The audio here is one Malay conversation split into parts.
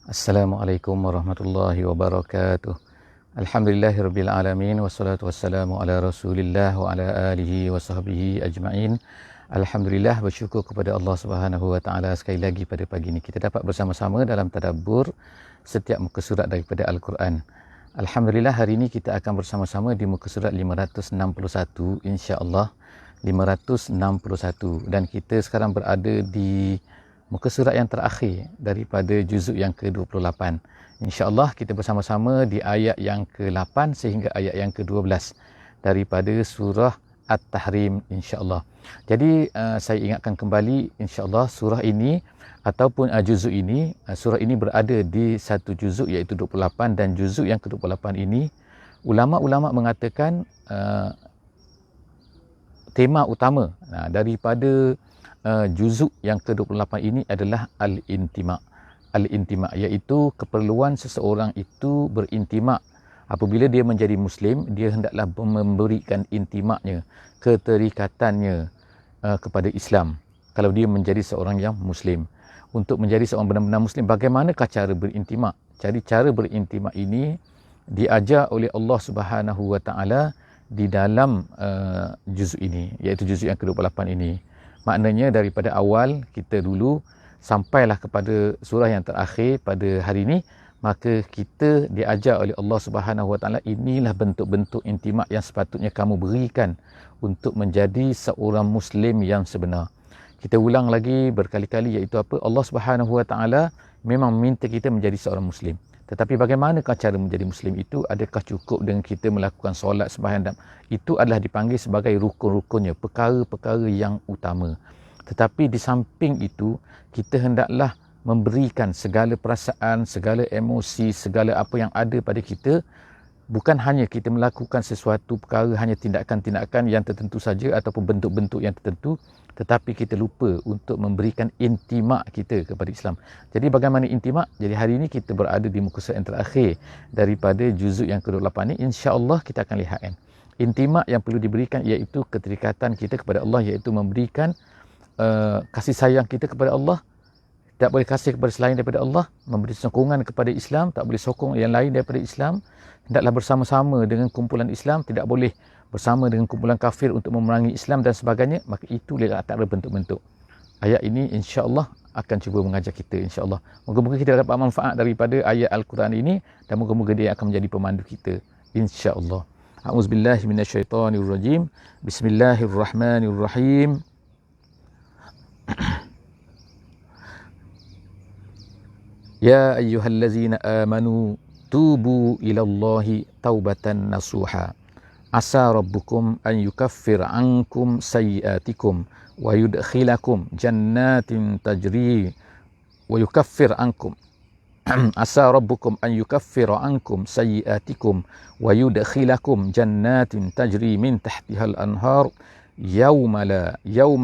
Assalamualaikum warahmatullahi wabarakatuh. Alhamdulillahirabbil alamin wassalatu wassalamu ala Rasulillah wa ala alihi wa sahbihi ajma'in. Alhamdulillah, bersyukur kepada Allah Subhanahu wa taala sekali lagi pada pagi ini kita dapat bersama-sama dalam tadabbur setiap muka surat daripada Al-Quran. Alhamdulillah, hari ini kita akan bersama-sama di muka surat 561 insya-Allah. 561 dan kita sekarang berada di muka surat yang terakhir daripada juzuk yang ke-28. InsyaAllah kita bersama-sama di ayat yang ke-8 sehingga ayat yang ke-12 daripada surah At-Tahrim insyaAllah. Jadi saya ingatkan kembali insyaAllah surah ini ataupun juzuk ini, surah ini berada di satu juzuk iaitu 28 dan juzuk yang ke-28 ini ulama-ulama mengatakan tema utama daripada juzuk yang ke-28 ini adalah al-intima'. Al-intima' iaitu keperluan seseorang itu berintima'. Apabila dia menjadi Muslim, dia hendaklah memberikan intima'nya, keterikatannya kepada Islam. Kalau dia menjadi seorang yang Muslim. Untuk menjadi seorang benar-benar Muslim, bagaimanakah cara berintima'? Jadi cara berintima' ini diajar oleh Allah Subhanahu wa taala di dalam juzuk ini, iaitu juzuk yang ke-28 ini. Maknanya daripada awal kita dulu sampailah kepada surah yang terakhir pada hari ini, maka kita diajar oleh Allah Subhanahu Wa Taala, inilah bentuk-bentuk intimak yang sepatutnya kamu berikan untuk menjadi seorang Muslim yang sebenar. Kita ulang lagi berkali-kali, iaitu apa? Allah Subhanahu Wa Taala memang minta kita menjadi seorang Muslim. Tetapi bagaimanakah cara menjadi Muslim itu? Adakah cukup dengan kita melakukan solat, sembahyang? Itu adalah dipanggil sebagai rukun-rukunnya, perkara-perkara yang utama. Tetapi di samping itu, kita hendaklah memberikan segala perasaan, segala emosi, segala apa yang ada pada kita. Bukan hanya kita melakukan sesuatu perkara, hanya tindakan-tindakan yang tertentu saja ataupun bentuk-bentuk yang tertentu, tetapi kita lupa untuk memberikan intimak kita kepada Islam. Jadi bagaimana intimak? Jadi hari ini kita berada di muka surat yang terakhir daripada juzuk yang ke-28 ini. InsyaAllah kita akan lihat kan. Intimak yang perlu diberikan iaitu keterikatan kita kepada Allah, iaitu memberikan kasih sayang kita kepada Allah. Tak boleh kasih kepada selain daripada Allah, memberi sokongan kepada Islam, tak boleh sokong yang lain daripada Islam. Hendaklah bersama-sama dengan kumpulan Islam, tidak boleh bersama dengan kumpulan kafir untuk memerangi Islam dan sebagainya. Maka itu adalah antara bentuk-bentuk. Ayat ini insya-Allah akan cuba mengajar kita insya-Allah. Moga-moga kita dapat manfaat daripada ayat Al-Quran ini dan moga-moga dia akan menjadi pemandu kita insya-Allah. A'udzubillahi minasyaitonirrajim. Bismillahirrahmanirrahim. Ya ayyuhallazina amanu tubu ilallahi taubatan nasuha. Asa rabbukum an yukaffir ankum sayyiatikum wa yudkhilakum jannatin tajri wa yukaffir ankum asa rabbukum an yukaffir ankum sayyiatikum wa yudkhilakum jannatin tajri min tahtihal anhar yawma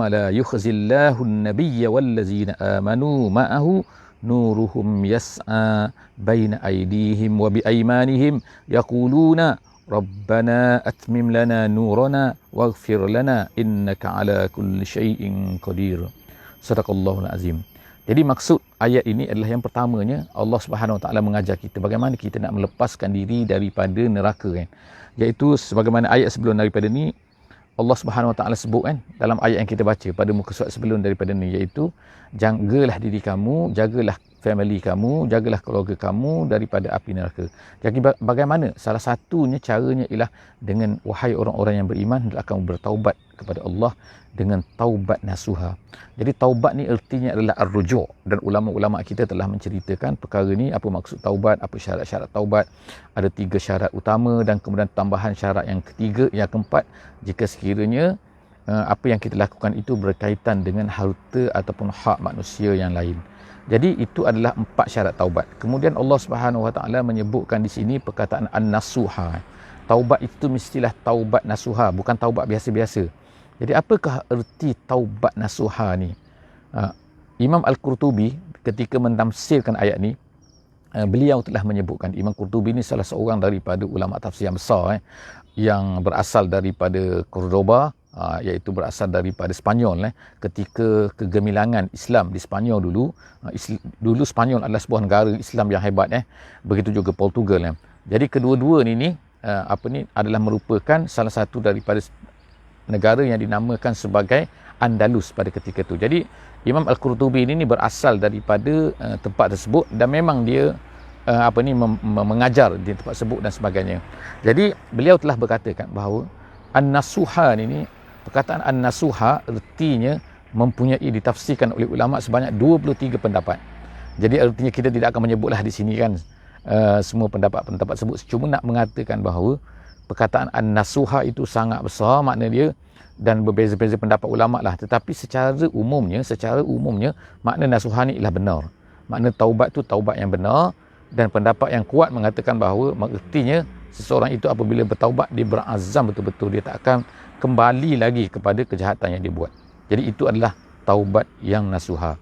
la yukhzillahu an-nabiyya wallazina amanu ma'ahu nuruhum yas'a baina aydihim wa biaymanihim yaquluna Rabbana atmim lana nurana waghfir lana innaka ala kulli syai'in qadir. Sadaqallahul azim. Jadi maksud ayat ini adalah yang pertamanya Allah Subhanahu Wa Taala mengajar kita bagaimana kita nak melepaskan diri daripada neraka kan. Iaitu sebagaimana ayat sebelum daripada ni Allah Subhanahu Wa Taala sebut kan dalam ayat yang kita baca pada muka surat sebelum daripada ni, iaitu jagalah diri kamu, jagalah family kamu, jagalah keluarga kamu daripada api neraka. Jadi bagaimana? Salah satunya caranya ialah dengan wahai orang-orang yang beriman hendaklah kamu bertaubat kepada Allah dengan taubat nasuha. Jadi taubat ni ertinya adalah ar-ruju', dan ulama-ulama kita telah menceritakan perkara ni, apa maksud taubat, apa syarat-syarat taubat. Ada 3 syarat utama dan kemudian tambahan syarat yang ketiga, yang keempat, jika sekiranya apa yang kita lakukan itu berkaitan dengan harta ataupun hak manusia yang lain. Jadi itu adalah 4 syarat taubat. Kemudian Allah Subhanahu Wa Taala menyebutkan di sini perkataan an-nasuha. Taubat itu mestilah taubat nasuha, bukan taubat biasa-biasa. Jadi apakah erti taubat nasuha ni? Imam Al-Qurtubi ketika mentafsirkan ayat ni, beliau telah menyebutkan, Imam Qurtubi ni salah seorang daripada ulama tafsir yang besar yang berasal daripada Cordoba, iaitu berasal daripada Spanyol. Ketika kegemilangan Islam di Spanyol dulu, dulu Spanyol adalah sebuah negara Islam yang hebat. Begitu juga Portugal. Jadi kedua-dua ni adalah merupakan salah satu daripada negara yang dinamakan sebagai Andalus pada ketika itu. Jadi Imam Al-Qurtubi ini berasal daripada tempat tersebut dan memang dia mengajar di tempat tersebut dan sebagainya. Jadi beliau telah berkatakan bahawa an-nasuha ini, perkataan an-nasuha artinya mempunyai ditafsirkan oleh ulama sebanyak 23 pendapat. Jadi artinya kita tidak akan menyebutlah di sini kan semua pendapat-pendapat tersebut, cuma nak mengatakan bahawa perkataan an-nasuha itu sangat besar makna dia dan berbeza-beza pendapat ulama lah, tetapi secara umumnya makna nasuha ni ialah benar. Makna taubat tu taubat yang benar, dan pendapat yang kuat mengatakan bahawa artinya seseorang itu apabila bertaubat dia berazam betul-betul dia tak akan kembali lagi kepada kejahatan yang dia buat. Jadi itu adalah taubat yang nasuha.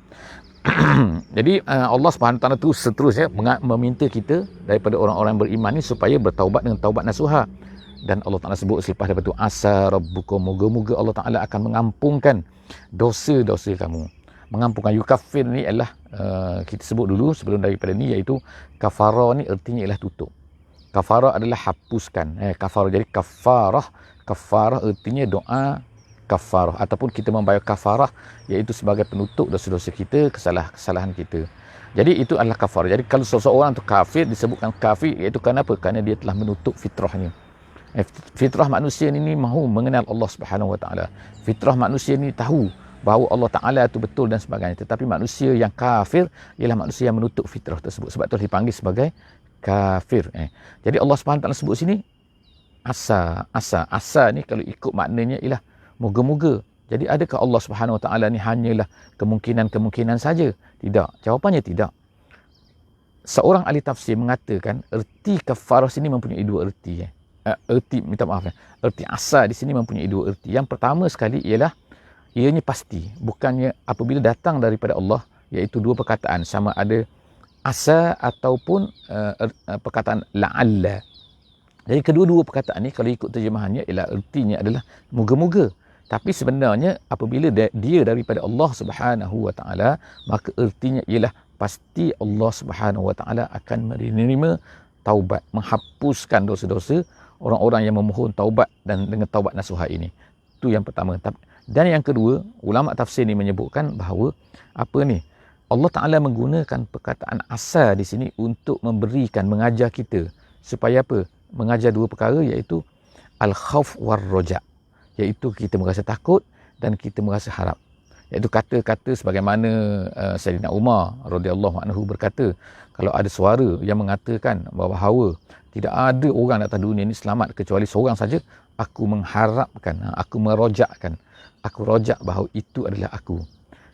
Jadi Allah Subhanahu Taala tu seterusnya meminta kita daripada orang-orang beriman ni supaya bertaubat dengan taubat nasuha. Dan Allah Ta'ala sebut selepas daripada itu, asa rabbukum, moga-moga Allah Ta'ala akan mengampunkan dosa-dosa kamu. Mengampunkan, yukaffir ni adalah kita sebut dulu sebelum daripada ni, iaitu kafara ni artinya ialah tutup. Kafara adalah hapuskan. Kafara, jadi kafarah artinya doa kafarah, ataupun kita membayar kafarah iaitu sebagai penutup dosa-dosa kita, kesalahan kita. Jadi itu adalah kafarah. Jadi kalau seseorang tu kafir, disebutkan kafir iaitu kenapa? Kerana dia telah menutup fitrahnya. Fitrah manusia ni mahu mengenal Allah Subhanahu Wa Taala. Fitrah manusia ni tahu bahawa Allah Taala itu betul dan sebagainya. Tetapi manusia yang kafir ialah manusia yang menutup fitrah tersebut. Sebab tu dipanggil sebagai kafir. Jadi Allah Subhanahu Wa Taala sebut sini asa ni kalau ikut maknanya ialah moga-moga. Jadi adakah Allah Subhanahu Wa Taala ni hanyalah kemungkinan saja? Tidak. Jawapannya tidak. Seorang ahli tafsir mengatakan erti kafarah sini mempunyai dua erti. Erti asa di sini mempunyai dua erti. Yang pertama sekali ialah ianya pasti, bukannya apabila datang daripada Allah, iaitu dua perkataan, sama ada asa ataupun perkataan la'alla. Jadi kedua-dua perkataan ni kalau ikut terjemahannya ialah ertinya adalah moga-moga. Tapi sebenarnya apabila dia daripada Allah Subhanahu Wa Taala, maka ertinya ialah pasti Allah Subhanahu Wa Taala akan menerima taubat, menghapuskan dosa-dosa orang-orang yang memohon taubat dan dengan taubat nasuha ini. Itu yang pertama. Dan yang kedua, ulama tafsir ni menyebutkan bahawa Allah Ta'ala menggunakan perkataan asa di sini untuk mengajar kita supaya mengajar dua perkara, iaitu al-khauf war-roja, iaitu kita merasa takut dan kita merasa harap. Iaitu kata-kata sebagaimana Sayyidina Umar radhiyallahu anhu berkata, kalau ada suara yang mengatakan bahawa tidak ada orang atas dunia ini selamat kecuali seorang saja, aku mengharapkan, aku merojakkan, aku rojak bahawa itu adalah aku.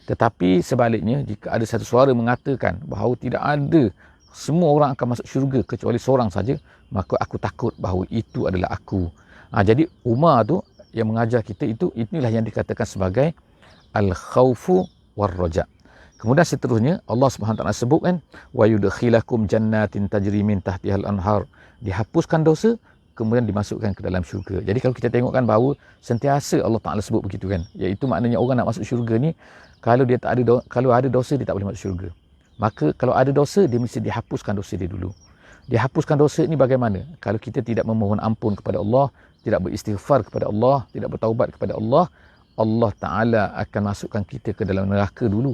Tetapi sebaliknya, jika ada satu suara mengatakan bahawa tidak ada, semua orang akan masuk syurga kecuali seorang saja, maka aku takut bahawa itu adalah aku. Jadi Umar tu yang mengajar kita inilah yang dikatakan sebagai al-khawfu war-roja. Kemudian seterusnya Allah Subhanahu Wa Taala sebutkan wa yudkhilakum jannatin tajri min tahtihal anhar, dihapuskan dosa kemudian dimasukkan ke dalam syurga. Jadi kalau kita tengokkan bahawa sentiasa Allah Taala sebut begitu kan, iaitu maknanya orang nak masuk syurga ni kalau ada dosa dia tak boleh masuk syurga. Maka kalau ada dosa dia mesti dihapuskan dosa dia dulu. Dihapuskan dosa ni bagaimana? Kalau kita tidak memohon ampun kepada Allah, tidak beristighfar kepada Allah, tidak bertaubat kepada Allah, Allah Ta'ala akan masukkan kita ke dalam neraka dulu.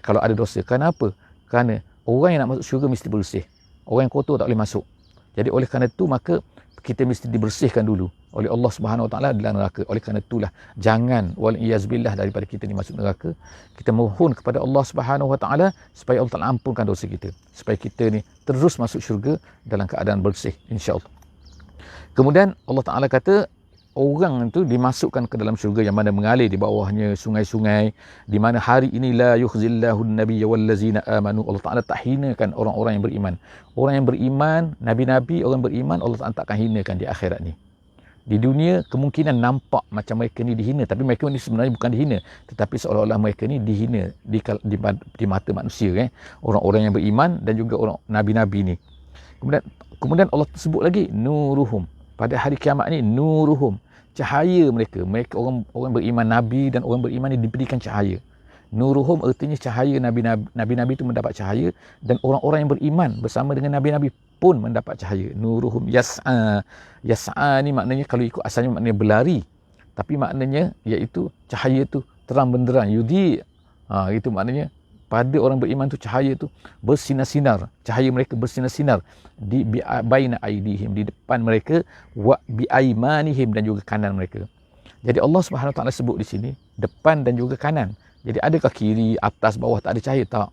Kalau ada dosa. Kenapa? Kerana orang yang nak masuk syurga mesti bersih. Orang yang kotor tak boleh masuk. Jadi oleh kerana itu maka kita mesti dibersihkan dulu oleh Allah Subhanahu Wa Taala dalam neraka. Oleh kerana itulah jangan wal-iyazbillah daripada kita ni masuk neraka. Kita mohon kepada Allah Subhanahu Wa Taala supaya Allah Taala ampunkan dosa kita, supaya kita ni terus masuk syurga dalam keadaan bersih, insya-Allah. Kemudian Allah Taala kata orang itu dimasukkan ke dalam syurga yang mana mengalir di bawahnya sungai-sungai, di mana hari ini la yukhzillahu an-nabiyya wallazina amanu. Allah Taala tak hinakan orang-orang yang beriman. Orang yang beriman, nabi-nabi, orang beriman, Allah Taala takkan hinakan di akhirat ni. Di dunia kemungkinan nampak macam mereka ni dihina, tapi mereka ni sebenarnya bukan dihina, tetapi seolah-olah mereka ni dihina di mata manusia, orang-orang yang beriman dan juga orang nabi-nabi ni. Kemudian Allah sebut lagi nuruhum. Pada hari kiamat ni nuruhum, cahaya mereka. Mereka orang beriman Nabi dan orang beriman ni diberikan cahaya. Nuruhum artinya cahaya Nabi-Nabi itu mendapat cahaya, dan orang-orang yang beriman bersama dengan Nabi-Nabi pun mendapat cahaya. Nuruhum yas'a. Yas'a ni maknanya kalau ikut asalnya maknanya berlari. Tapi maknanya iaitu cahaya tu terang benderang. Yudi. Itu maknanya pada orang beriman tu cahaya tu bersinar-sinar. Cahaya mereka bersinar-sinar di baina aidihim, di depan mereka, wa bi aimanihim, dan juga kanan mereka. Jadi Allah Subhanahu Wa Taala sebut di sini depan dan juga kanan. Jadi adakah kiri, atas, bawah tak ada cahaya? Tak.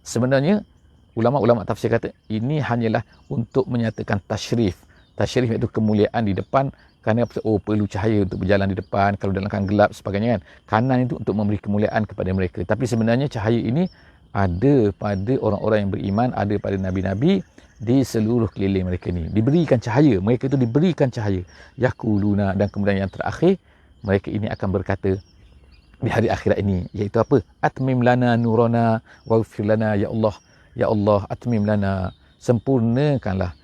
Sebenarnya ulama-ulama tafsir kata ini hanyalah untuk menyatakan tasyrif. Tasyrif iaitu kemuliaan di depan, kerana perlu cahaya untuk berjalan di depan, kalau dalam keadaan gelap sebagainya kan. Kanan itu untuk memberi kemuliaan kepada mereka. Tapi sebenarnya cahaya ini ada pada orang-orang yang beriman, ada pada nabi-nabi di seluruh keliling mereka ni. Diberikan cahaya, mereka itu diberikan cahaya. Yaquluna, dan kemudian yang terakhir, mereka ini akan berkata di hari akhirat ini, iaitu apa? Atmim lana nurana waghfir lana, ya Allah, ya Allah, atmim lana, sempurnakanlah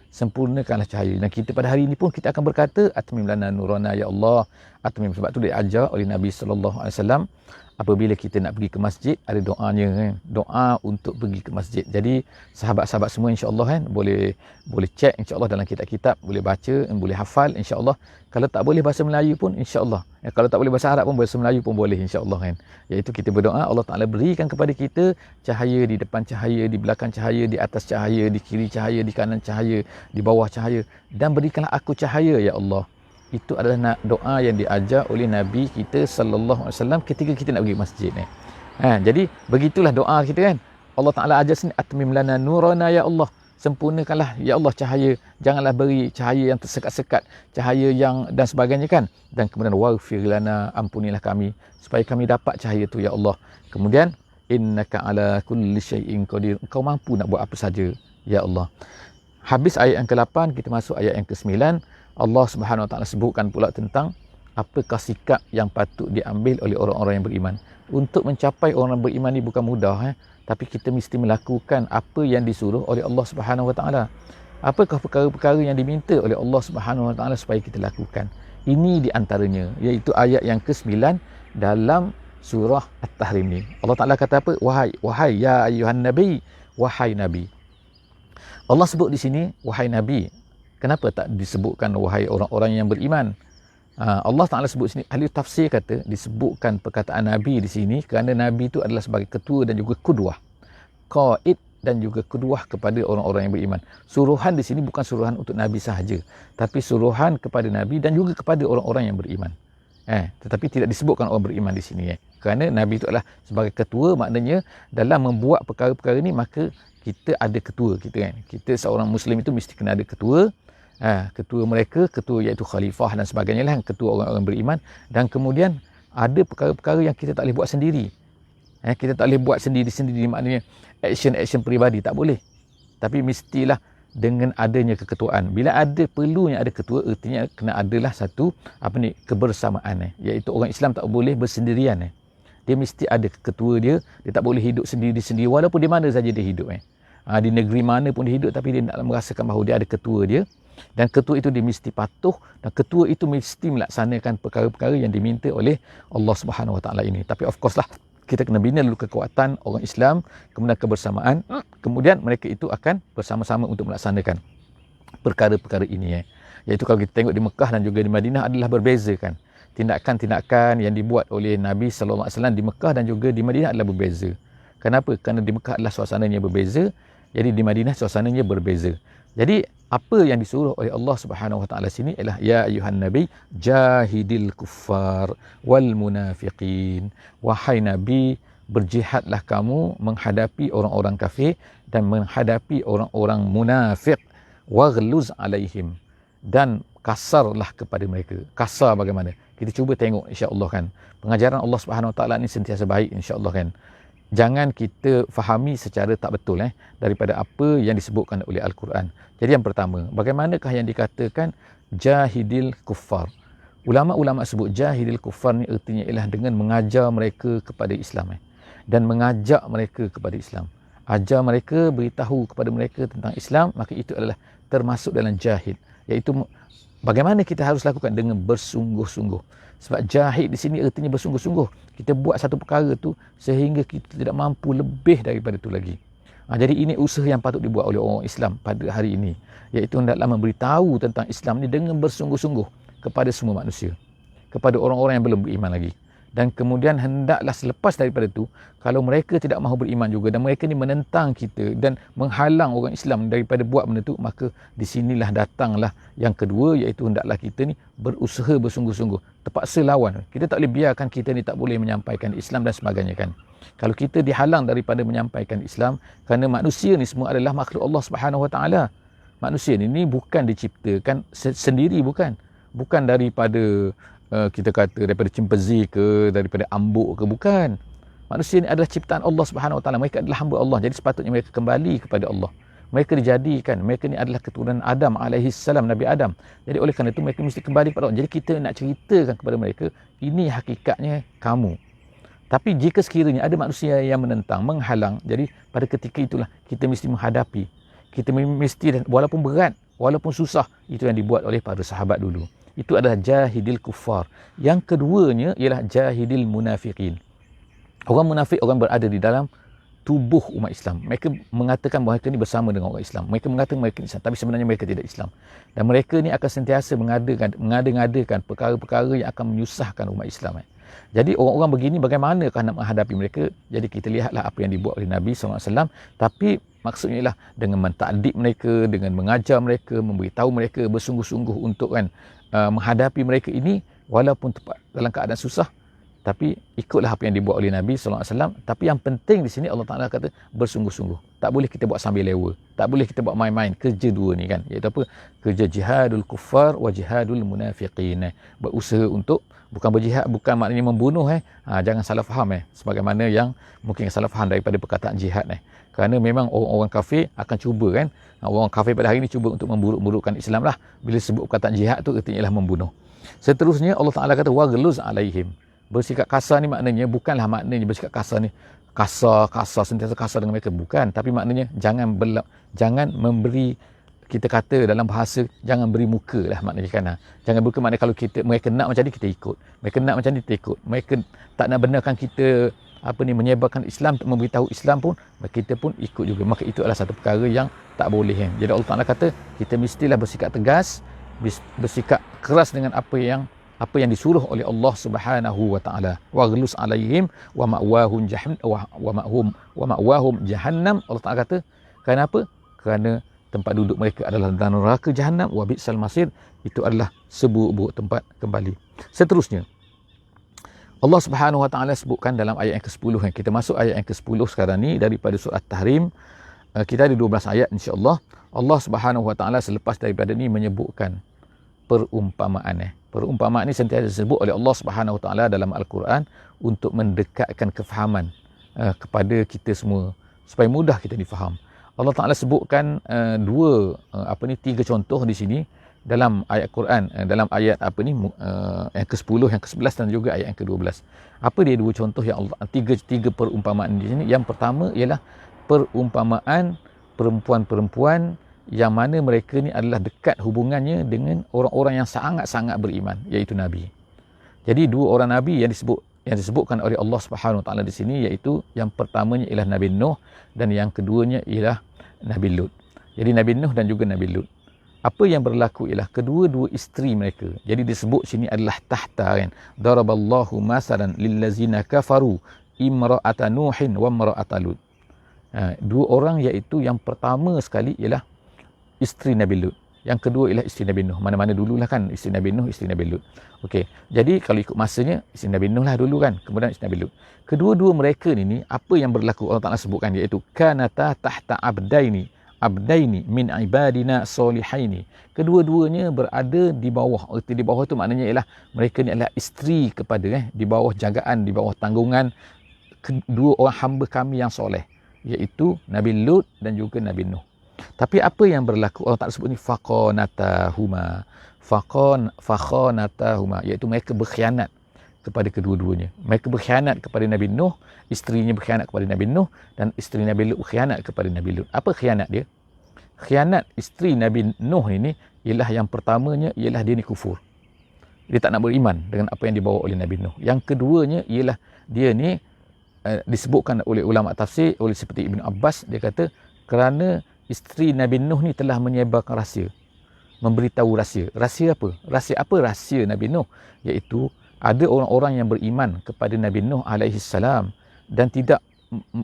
cahaya. Dan kita pada hari ini pun kita akan berkata atmim lana nurana, ya Allah, atmim. Sebab tu diajar oleh Nabi SAW, apabila kita nak pergi ke masjid, ada doanya kan? Doa untuk pergi ke masjid. Jadi sahabat-sahabat semua insya-Allah kan boleh cek insya-Allah dalam kitab-kitab, boleh baca, boleh hafal insya-Allah. Kalau tak boleh bahasa Melayu pun insya-Allah. Kalau tak boleh bahasa Arab pun, bahasa Melayu pun boleh insya-Allah kan. Iaitu kita berdoa Allah Taala berikan kepada kita cahaya di depan, cahaya di belakang, cahaya di atas, cahaya di kiri, cahaya di kanan, cahaya di bawah, cahaya, dan berikanlah aku cahaya ya Allah. Itu adalah doa yang diajar oleh Nabi kita sallallahu alaihi wasallam ketika kita nak pergi masjid ni. Jadi begitulah doa kita kan. Allah Taala ajar sini atmim lana nurana ya Allah. Sempurnakanlah ya Allah cahaya. Janganlah beri cahaya yang tersekat-sekat, cahaya yang dan sebagainya kan. Dan kemudian waghfir lana, ampunilah kami supaya kami dapat cahaya tu ya Allah. Kemudian innaka ala kulli syai'in qadir. Engkau mampu nak buat apa saja ya Allah. Habis ayat yang ke-8, kita masuk ayat yang ke-9. Allah Subhanahu Wa Taala sebutkan pula tentang apakah sikap yang patut diambil oleh orang-orang yang beriman. Untuk mencapai orang beriman ni bukan mudah, tapi kita mesti melakukan apa yang disuruh oleh Allah Subhanahu Wa Taala. Apakah perkara-perkara yang diminta oleh Allah Subhanahu Wa Taala supaya kita lakukan? Ini di antaranya, iaitu ayat yang ke-9 dalam surah At-Tahrim ni. Allah Taala kata apa? Wahai ya ayyuhan nabi, wahai nabi. Allah sebut di sini wahai nabi. Kenapa tak disebutkan wahai orang-orang yang beriman? Allah Ta'ala sebut sini, ahli tafsir kata disebutkan perkataan Nabi di sini kerana Nabi itu adalah sebagai ketua dan juga qudwah. Qaid dan juga qudwah kepada orang-orang yang beriman. Suruhan di sini bukan suruhan untuk Nabi sahaja, tapi suruhan kepada Nabi dan juga kepada orang-orang yang beriman. Tetapi tidak disebutkan orang beriman di sini. Kerana Nabi itu adalah sebagai ketua, maknanya dalam membuat perkara-perkara ni maka kita ada ketua kita kan. Kita seorang Muslim itu mesti kena ada ketua. Ketua mereka, ketua iaitu khalifah dan sebagainya lah, ketua orang-orang beriman. Dan kemudian ada perkara-perkara yang kita tak boleh buat sendiri. Kita tak boleh buat sendiri-sendiri, maknanya action peribadi tak boleh. Tapi mestilah dengan adanya keketuaan. Bila ada perlunya ada ketua, artinya kena adalah satu kebersamaan. Iaitu orang Islam tak boleh bersendirian. Dia mesti ada ketua dia tak boleh hidup sendiri-sendiri walaupun di mana saja dia hidup. Di negeri mana pun dia hidup, tapi dia nak merasakan bahawa dia ada ketua dia. Dan ketua itu dia mesti patuh, dan ketua itu mesti melaksanakan perkara-perkara yang diminta oleh Allah Subhanahu Wa Taala ini. Tapi of course lah, kita kena bina dulu kekuatan orang Islam, kemudian kebersamaan, kemudian mereka itu akan bersama-sama untuk melaksanakan perkara-perkara ini. Iaitu kalau kita tengok di Mekah dan juga di Madinah adalah berbeza kan. Tindakan-tindakan yang dibuat oleh Nabi SAW di Mekah dan juga di Madinah adalah berbeza. Kenapa? Kerana di Mekah adalah suasananya berbeza, jadi di Madinah suasananya berbeza. Jadi apa yang disuruh oleh Allah Subhanahu Wa Taala sini ialah ya ayuhan nabi jahidil kuffar wal munafiqin. Wahai nabi, berjihadlah kamu menghadapi orang-orang kafir dan menghadapi orang-orang munafik. Waghluz alaihim, dan kasarlah kepada mereka. Kasar bagaimana? Kita cuba tengok insya-Allah kan. Pengajaran Allah Subhanahu Wa Taala ni sentiasa baik insya-Allah kan. Jangan kita fahami secara tak betul daripada apa yang disebutkan oleh Al-Quran. Jadi yang pertama, bagaimanakah yang dikatakan jahidil kuffar? Ulama-ulama sebut jahidil kuffar ni artinya ialah dengan mengajar mereka kepada Islam dan mengajak mereka kepada Islam. Ajar mereka, beritahu kepada mereka tentang Islam, maka itu adalah termasuk dalam jahid, iaitu Bagaimana kita harus lakukan? Dengan bersungguh-sungguh. Sebab jahid di sini artinya bersungguh-sungguh. Kita buat satu perkara tu sehingga kita tidak mampu lebih daripada itu lagi. Jadi ini usaha yang patut dibuat oleh orang Islam pada hari ini. Iaitu hendaklah memberitahu tentang Islam ni dengan bersungguh-sungguh kepada semua manusia. Kepada orang-orang yang belum beriman lagi. Dan kemudian hendaklah selepas daripada itu, kalau mereka tidak mahu beriman juga dan mereka ni menentang kita dan menghalang orang Islam daripada buat benda tu, maka di sinilah datanglah yang kedua, iaitu hendaklah kita ni berusaha bersungguh-sungguh. Terpaksa lawan. Kita tak boleh biarkan kita ni tak boleh menyampaikan Islam dan sebagainya kan. Kalau kita dihalang daripada menyampaikan Islam, kerana manusia ni semua adalah makhluk Allah Subhanahu Wa Taala. Manusia ni bukan diciptakan sendiri, bukan daripada kita kata daripada chimpanzee ke, daripada ambuk ke, bukan. Manusia ni adalah ciptaan Allah Subhanahu Wa Taala. Mereka adalah hamba Allah. Jadi sepatutnya mereka kembali kepada Allah. Mereka dijadikan, mereka ni adalah keturunan Adam alaihi salam, Nabi Adam. Jadi oleh kerana itu mereka mesti kembali kepada Allah. Jadi kita nak ceritakan kepada mereka, ini hakikatnya kamu. Tapi jika sekiranya ada manusia yang menentang, menghalang, jadi pada ketika itulah kita mesti menghadapi. Kita mesti, walaupun berat, walaupun susah, itu yang dibuat oleh para sahabat dulu. Itu adalah jahidil kuffar. Yang keduanya ialah jahidil munafiqin. Orang munafik, orang berada di dalam tubuh umat Islam. Mereka mengatakan bahawa mereka ni bersama dengan orang Islam. Mereka mengatakan mereka Islam, tapi sebenarnya mereka tidak Islam. Dan mereka ni akan sentiasa mengada-ngadakan perkara-perkara yang akan menyusahkan umat Islam. Jadi orang-orang begini bagaimanakah nak menghadapi mereka? Jadi kita lihatlah apa yang dibuat oleh Nabi SAW. Tapi maksudnya ialah dengan mentakdib mereka, dengan mengajar mereka, memberitahu mereka bersungguh-sungguh untuk menghadapi mereka ini, walaupun dalam keadaan susah. Tapi ikutlah apa yang dibuat oleh Nabi SAW. Tapi yang penting di sini Allah Ta'ala kata bersungguh-sungguh. Tak boleh kita buat sambil lewa. Tak boleh kita buat main-main. Kerja dua ni kan. Iaitu apa? Kerja jihadul kuffar wa jihadul munafiqin. Berusaha untuk, bukan berjihad, bukan maknanya membunuh. Jangan salah faham. Sebagaimana yang mungkin salah faham daripada perkataan jihad. Kerana memang orang-orang kafir akan cuba kan. Orang kafir pada hari ini cuba untuk memburuk-burukkan Islam lah. Bila sebut perkataan jihad tu, artinya ialah membunuh. Seterusnya Allah Ta'ala kata waghluz alaihim. Bersikap kasar ni maknanya bukanlah maknanya bersikap kasar ni kasar sentiasa kasar dengan mereka, bukan. Tapi maknanya jangan memberi, kita kata dalam bahasa, jangan beri muka lah maknanya kan. Jangan muka maknanya kalau mereka nak macam ni kita ikut, mereka nak macam ni kita ikut, mereka tak nak benarkan kita menyebarkan Islam, memberitahu Islam pun kita pun ikut juga. Maka itu adalah satu perkara yang tak boleh kan. Jadi Allah Ta'ala kata kita mestilah bersikap tegas, bersikap keras dengan apa yang disuruh oleh Allah Subhanahu Wa Taala. Waghluz alaihim wa ma'wahum jahannam. Allah Taala kata, kerana apa? Kerana tempat duduk mereka adalah dalam neraka jahannam, wa bi'sal masir, itu adalah seburuk-buruk tempat kembali. Seterusnya Allah Subhanahu Wa Taala sebutkan dalam ayat yang ke-10. Kita masuk ayat yang ke-10 sekarang ni daripada surah At-Tahrim. Kita ada 12 ayat insya-Allah. Allah Subhanahu Wa Taala selepas daripada ni menyebutkan perumpamaan. Perumpamaan ini sentiasa disebut oleh Allah Subhanahu Wa Taala dalam Al-Quran untuk mendekatkan kefahaman kepada kita semua supaya mudah kita difaham. Allah Taala sebutkan tiga contoh di sini dalam ayat Quran, dalam ayat yang ke-10, yang ke-11 dan juga ayat yang ke-12. Apa dia dua contoh yang Allah, tiga perumpamaan di sini? Yang pertama ialah perumpamaan perempuan-perempuan yang mana mereka ni adalah dekat hubungannya dengan orang-orang yang sangat-sangat beriman, iaitu Nabi. Jadi dua orang Nabi yang disebutkan oleh Allah Subhanahu Wa Taala di sini, iaitu yang pertamanya ialah Nabi Nuh dan yang keduanya ialah Nabi Lut. Jadi Nabi Nuh dan juga Nabi Lut. Apa yang berlaku ialah kedua-dua isteri mereka. Jadi disebut sini adalah tahta kan. Daraballahu masalan lillazina kafaru imra'ata Nuhin wa imra'ata Lut. Dua orang, iaitu yang pertama sekali ialah isteri Nabi Lut. Yang kedua ialah isteri Nabi Nuh. Mana-mana dululah kan, isteri Nabi Nuh, isteri Nabi Lut. Okey. Jadi kalau ikut masanya, isteri Nabi Nuh lah dulu kan, kemudian isteri Nabi Lut. Kedua-dua mereka ni apa yang berlaku Allah Taala sebutkan, iaitu kanata tahta abdaini min ibadina solihaini. Kedua-duanya berada di bawah. Erti di bawah tu maknanya ialah mereka ni adalah isteri kepada di bawah jagaan, di bawah tanggungan kedua orang hamba kami yang soleh, iaitu Nabi Lut dan juga Nabi Nuh. Tapi apa yang berlaku? Allah Ta'ala sebut ni faqanatahuma, iaitu mereka berkhianat kepada kedua-duanya. Mereka berkhianat kepada Nabi Nuh, isterinya berkhianat kepada Nabi Nuh, dan isteri Nabi Lut berkhianat kepada Nabi Lut. Apa khianat dia? khianat isteri Nabi Nuh ini ialah yang pertamanya ialah dia ni kufur. Dia tak nak beriman dengan apa yang dibawa oleh Nabi Nuh. Yang keduanya ialah dia ni disebutkan oleh ulama tafsir, oleh seperti Ibn Abbas, dia kata kerana isteri Nabi Nuh ni telah menyebarkan rahsia, memberitahu rahsia. Rahsia apa? Rahsia apa rahsia Nabi Nuh? Iaitu ada orang-orang yang beriman kepada Nabi Nuh alaihi salam dan tidak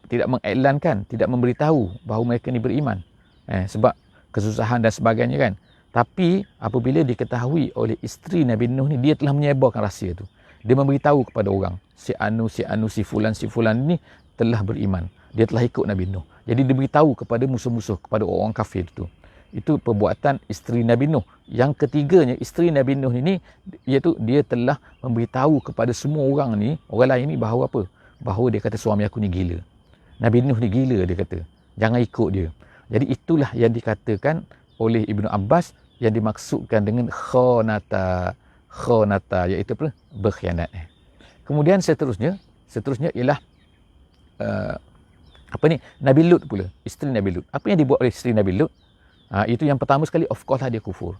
mengiklankan, tidak memberitahu bahawa mereka ni beriman. Sebab kesusahan dan sebagainya kan. Tapi apabila diketahui oleh isteri Nabi Nuh ni, dia telah menyebarkan rahsia tu. Dia memberitahu kepada orang, si Anu, si Fulan ni telah beriman. Dia telah ikut Nabi Nuh. Jadi dia beritahu kepada musuh-musuh, kepada orang kafir tu. Itu perbuatan isteri Nabi Nuh. Yang ketiganya, isteri Nabi Nuh ini, iaitu dia telah memberitahu kepada semua orang ni, orang lain ni bahawa apa? Bahawa dia kata suami aku ni gila. Nabi Nuh ni gila, dia kata. Jangan ikut dia. Jadi itulah yang dikatakan oleh Ibnu Abbas yang dimaksudkan dengan khonata, iaitu apa? Berkhianat. Kemudian seterusnya ialah Nabi Lut pula, isteri Nabi Lut. Apa yang dibuat oleh isteri Nabi Lut? Itu yang pertama sekali, of course lah dia kufur.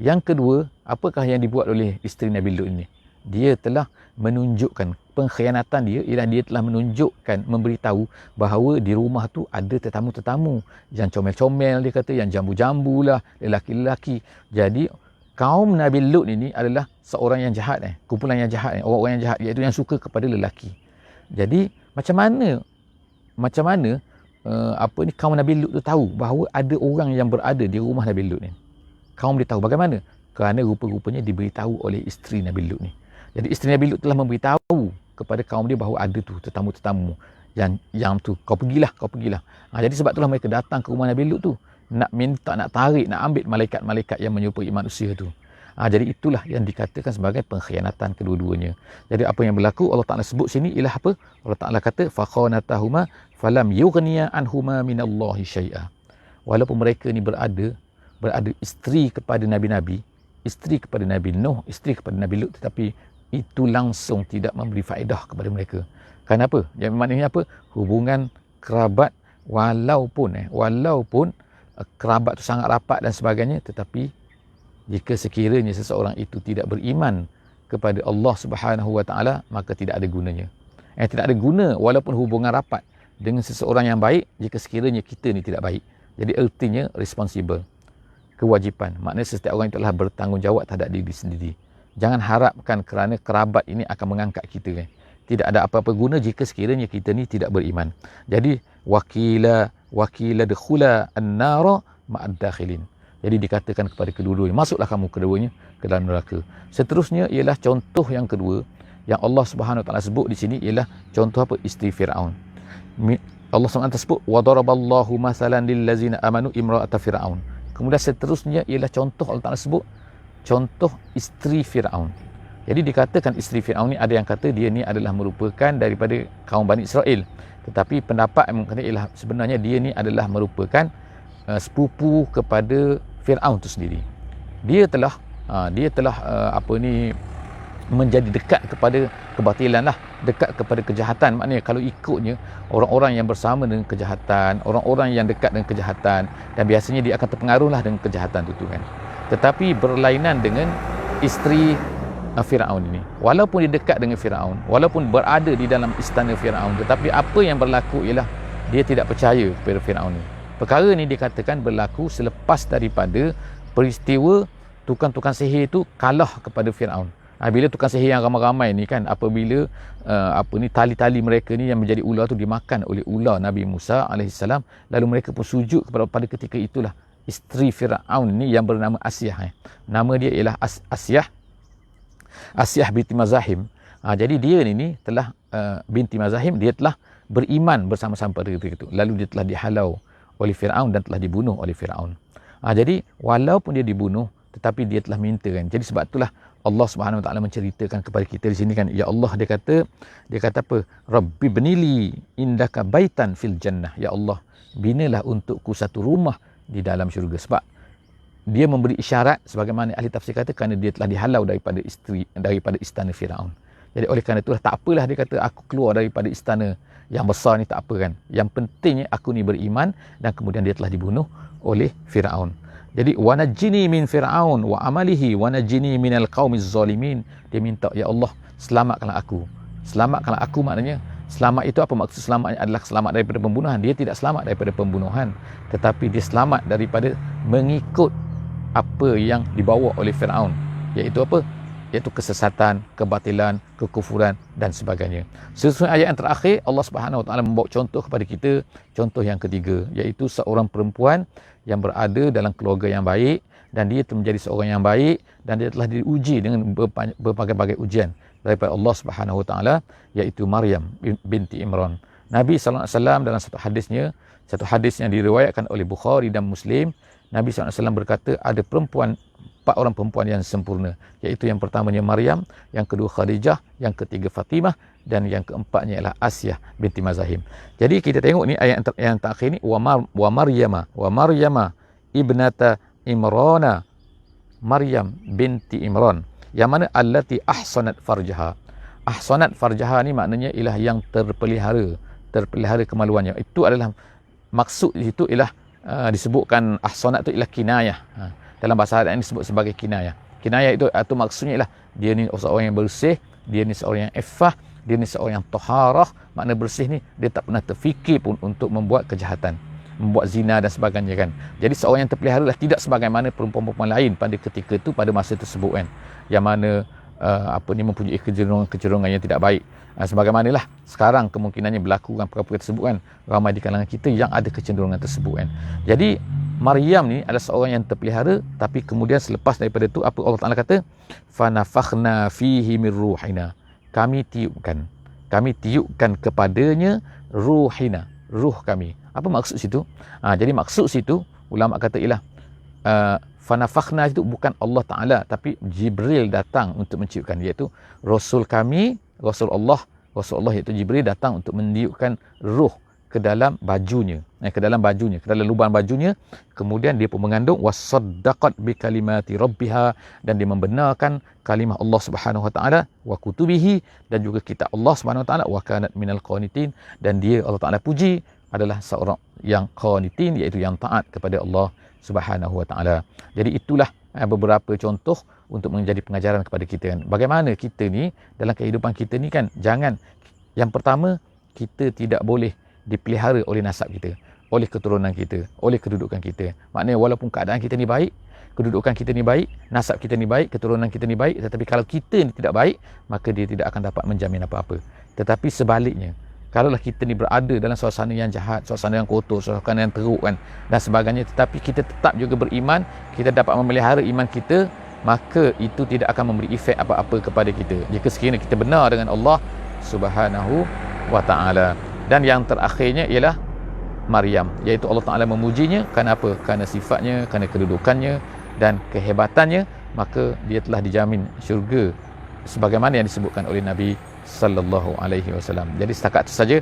Yang kedua, apakah yang dibuat oleh isteri Nabi Lut ini? Dia telah menunjukkan pengkhianatan dia, ialah dia telah menunjukkan, memberitahu bahawa di rumah tu ada tetamu-tetamu yang comel-comel, dia kata, yang jambu-jambu lah, lelaki-lelaki. Jadi kaum Nabi Lut ini adalah seorang yang jahat, kumpulan yang jahat, orang-orang yang jahat, iaitu yang suka kepada lelaki. Jadi macam mana kaum Nabi Lut tu tahu bahawa ada orang yang berada di rumah Nabi Lut ni? Kaum dia tahu bagaimana? Kerana rupa-rupanya diberitahu oleh isteri Nabi Lut ni. Jadi isteri Nabi Lut telah memberitahu kepada kaum dia bahawa ada tu tetamu-tetamu yang tu, kau pergilah. Jadi sebab itulah mereka datang ke rumah Nabi Lut tu, nak minta, nak tarik, nak ambil malaikat-malaikat yang menyerupai manusia tu. Jadi itulah yang dikatakan sebagai pengkhianatan kedua-duanya. Jadi apa yang berlaku, Allah Ta'ala sebut sini ialah apa? Allah Ta'ala kata fakhanatahuma falam yughniya anhuma minallahi syai'a. Walaupun mereka ni berada isteri kepada nabi-nabi, isteri kepada Nabi Nuh, isteri kepada Nabi Lut, tetapi itu langsung tidak memberi faedah kepada mereka. Kenapa? Yang maknanya apa? Hubungan kerabat walaupun kerabat tu sangat rapat dan sebagainya, tetapi jika sekiranya seseorang itu tidak beriman kepada Allah Subhanahu Wa Taala, maka tidak ada gunanya. Tidak ada guna walaupun hubungan rapat dengan seseorang yang baik, jika sekiranya kita ni tidak baik. Jadi artinya responsible, kewajipan. Maknanya setiap orang itu telah bertanggungjawab terhadap diri sendiri. Jangan harapkan kerana kerabat ini akan mengangkat kita. Tidak ada apa-apa guna jika sekiranya kita ni tidak beriman. Jadi wakila dukhula an-nara ma'ad dakhilin. Jadi dikatakan kepada kedua-duanya, masuklah kamu keduanya ke dalam neraka. Seterusnya ialah contoh yang kedua yang Allah Subhanahu Wa Taala sebut di sini ialah contoh apa? Isteri Firaun. Allah SWT sebut wa daraballahu masalan lil ladzina amanu imra'ata Firaun. Kemudian seterusnya ialah contoh Allah Taala sebut contoh isteri Firaun. Jadi dikatakan isteri Firaun ni, ada yang kata dia ni adalah merupakan daripada kaum Bani Israel. Tetapi pendapat yang mengatakan ialah sebenarnya dia ni adalah merupakan sepupu kepada Firaun itu sendiri. Dia telah menjadi dekat kepada kebatilan lah, dekat kepada kejahatan. Maknanya kalau ikutnya orang-orang yang bersama dengan kejahatan, orang-orang yang dekat dengan kejahatan, dan biasanya dia akan terpengaruh lah dengan kejahatan itu kan. Tetapi berlainan dengan isteri Firaun ini. Walaupun dia dekat dengan Firaun, walaupun berada di dalam istana Firaun, tetapi apa yang berlaku ialah dia tidak percaya kepada Firaun ini. Perkara ni dikatakan berlaku selepas daripada peristiwa tukang-tukang sihir itu kalah kepada Firaun. Bila tukang sihir yang ramai-ramai ni kan, apabila tali-tali mereka ni yang menjadi ular tu dimakan oleh ular Nabi Musa alaihissalam, lalu mereka pun sujud pada ketika itulah isteri Firaun ni yang bernama Asyah. Nama dia ialah Asyah binti Mazahim. Jadi dia ni telah binti Mazahim, dia telah beriman bersama-sama pada ketika itu. Lalu dia telah dihalau oleh Firaun dan telah dibunuh oleh Firaun. Jadi walaupun dia dibunuh, tetapi dia telah minta kan. Jadi sebab itulah Allah Subhanahu Wa Taala menceritakan kepada kita di sini kan, ya Allah, dia kata apa? Rabbi bnili indaka baitan fil jannah. Ya Allah, binalah untukku satu rumah di dalam syurga. Sebab dia memberi isyarat, sebagaimana ahli tafsir kata, kerana dia telah dihalau daripada istana Firaun. Jadi oleh kerana itulah tak apalah, dia kata aku keluar daripada istana yang besar ni tak apa kan. Yang pentingnya aku ni beriman, dan kemudian dia telah dibunuh oleh Firaun. Jadi wa najini min Firaun wa amalihi wa najini minal qaumiz zalimin. Dia minta, ya Allah, selamatkanlah aku. Selamatkanlah aku maknanya, selamat itu apa maksud selamatnya? Adalah selamat daripada pembunuhan. Dia tidak selamat daripada pembunuhan, tetapi dia selamat daripada mengikut apa yang dibawa oleh Firaun, iaitu apa? Iaitu kesesatan, kebatilan, kekufuran dan sebagainya. Sesuai ayat yang terakhir, Allah Subhanahu Wa Taala membawa contoh kepada kita, contoh yang ketiga, iaitu seorang perempuan yang berada dalam keluarga yang baik dan dia telah menjadi seorang yang baik dan dia telah diuji dengan berbagai-bagai ujian daripada Allah Subhanahu Wa Taala, iaitu Maryam binti Imran. Nabi sallallahu alaihi wasallam dalam satu hadis yang diriwayatkan oleh Bukhari dan Muslim, Nabi sallallahu alaihi wasallam berkata, ada empat orang perempuan yang sempurna, iaitu yang pertamanya Maryam, yang kedua Khadijah, yang ketiga Fatimah dan yang keempatnya ialah Asyah binti Mazahim. Jadi kita tengok ni ayat yang terakhir ni, wa Maryama ibnata Imrana, Maryam binti Imran, yang mana allati ahsanat farjaha. Ahsanat farjaha ni maknanya ialah yang terpelihara kemaluannya. Itu adalah maksud itu ialah disebutkan ahsanat itu ialah kinayah. Dalam bahasa Arab ini disebut sebagai kinayah. Kinayah itu maksudnya ialah dia ni seorang yang bersih, dia ni seorang yang iffah, dia ni seorang yang taharah. Makna bersih ni dia tak pernah terfikir pun untuk membuat kejahatan, membuat zina dan sebagainya kan. Jadi seorang yang terpelihara lah, tidak sebagaimana perempuan-perempuan lain pada ketika itu, pada masa tersebut kan, yang mana mempunyai kecenderungan yang tidak baik. Sebagaimanalah sekarang kemungkinannya berlaku perkara tersebut kan, ramai di kalangan kita yang ada kecenderungan tersebut kan. Jadi Maryam ni adalah seorang yang terpelihara, tapi kemudian selepas daripada itu apa Allah Taala kata, fanafakhna fihi min ruhina, kami tiupkan kepadanya ruhina, ruh kami. Apa maksud situ? Jadi maksud situ ulama kata ialah fanafakhna itu bukan Allah Taala, tapi Jibril datang untuk menciupkan, iaitu Rasul kami, Rasulullah iaitu Jibril datang untuk meniupkan ruh ke dalam bajunya, ke dalam lubang bajunya. Kemudian dia pun mengandung wasaddaqat bi kalimati rabbiha, dan dia membenarkan kalimah Allah Subhanahu Wa Taala, wa kutubihi, dan juga kitab Allah Subhanahu Wa Taala, wa kanat minal qanitin, dan dia Allah Taala puji adalah seorang yang qanitin, iaitu yang taat kepada Allah Subhanahu Wa Taala. Jadi itulah beberapa contoh untuk menjadi pengajaran kepada kita kan. Bagaimana kita ni dalam kehidupan kita ni kan, jangan, yang pertama, kita tidak boleh dipelihara oleh nasab kita, oleh keturunan kita, oleh kedudukan kita. Maknanya walaupun keadaan kita ni baik, kedudukan kita ni baik, nasab kita ni baik, keturunan kita ni baik, tetapi kalau kita ni tidak baik, maka dia tidak akan dapat menjamin apa-apa. Tetapi sebaliknya, kalaulah kita ni berada dalam suasana yang jahat, suasana yang kotor, suasana yang teruk kan, dan sebagainya, tetapi kita tetap juga beriman, kita dapat memelihara iman kita, maka itu tidak akan memberi efek apa-apa kepada kita, jika sekiranya kita benar dengan Allah Subhanahu Wa Taala. Dan yang terakhirnya ialah Maryam, iaitu Allah Ta'ala memujinya kerana apa? Kerana sifatnya, kerana kedudukannya dan kehebatannya, maka dia telah dijamin syurga sebagaimana yang disebutkan oleh Nabi Sallallahu Alaihi Wasallam. Jadi setakat itu saja.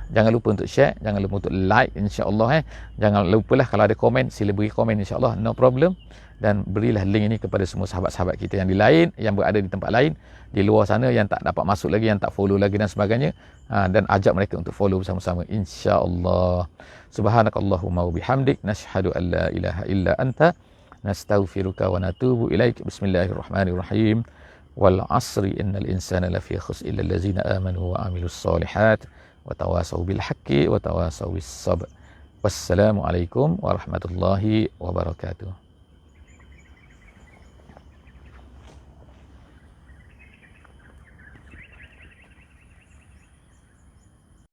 Jangan lupa untuk share, jangan lupa untuk like, insya-Allah. Jangan lupalah kalau ada komen, sila beri komen, insya-Allah, no problem. Dan berilah link ini kepada semua sahabat-sahabat kita yang di lain, yang berada di tempat lain, di luar sana, yang tak dapat masuk lagi, yang tak follow lagi dan sebagainya, dan ajak mereka untuk follow bersama-sama, insya-Allah. Subhanakallahumma wa bihamdik, nashhadu an la ilaha illa anta, nastaghfiruka wa natubu ilaik. Bismillahirrahmanirrahim. Wal asri innal insana lafi khusr illa allazina amanu wa amilus solihat wa tawasaw bil haqqi wa tawasaw bis sabr. Wassalamualaikum warahmatullahi wabarakatuh.